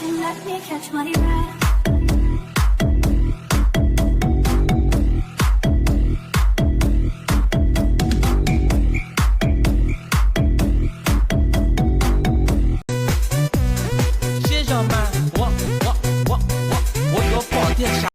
and let me catch my breath. 先生们，我有宝殿杀。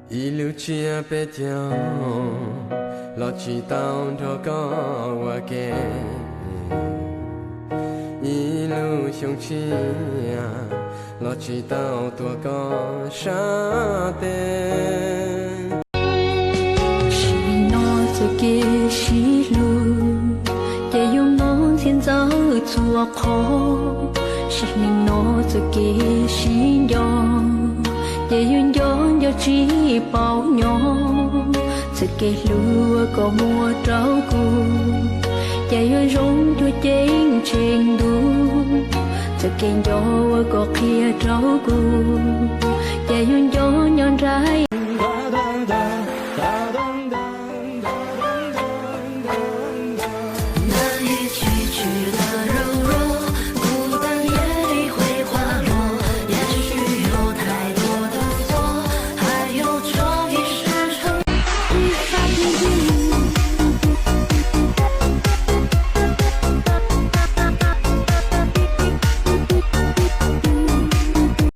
一路去北疆，老去到这个我给，一路向前，老去到多个沙滩。是我自己是路，也用我先走错口，是我自己信仰。 也愿拥有只保养，自己路có mua trao顾，也愿拥有真程度，自己有个 kia trao顾，也愿有。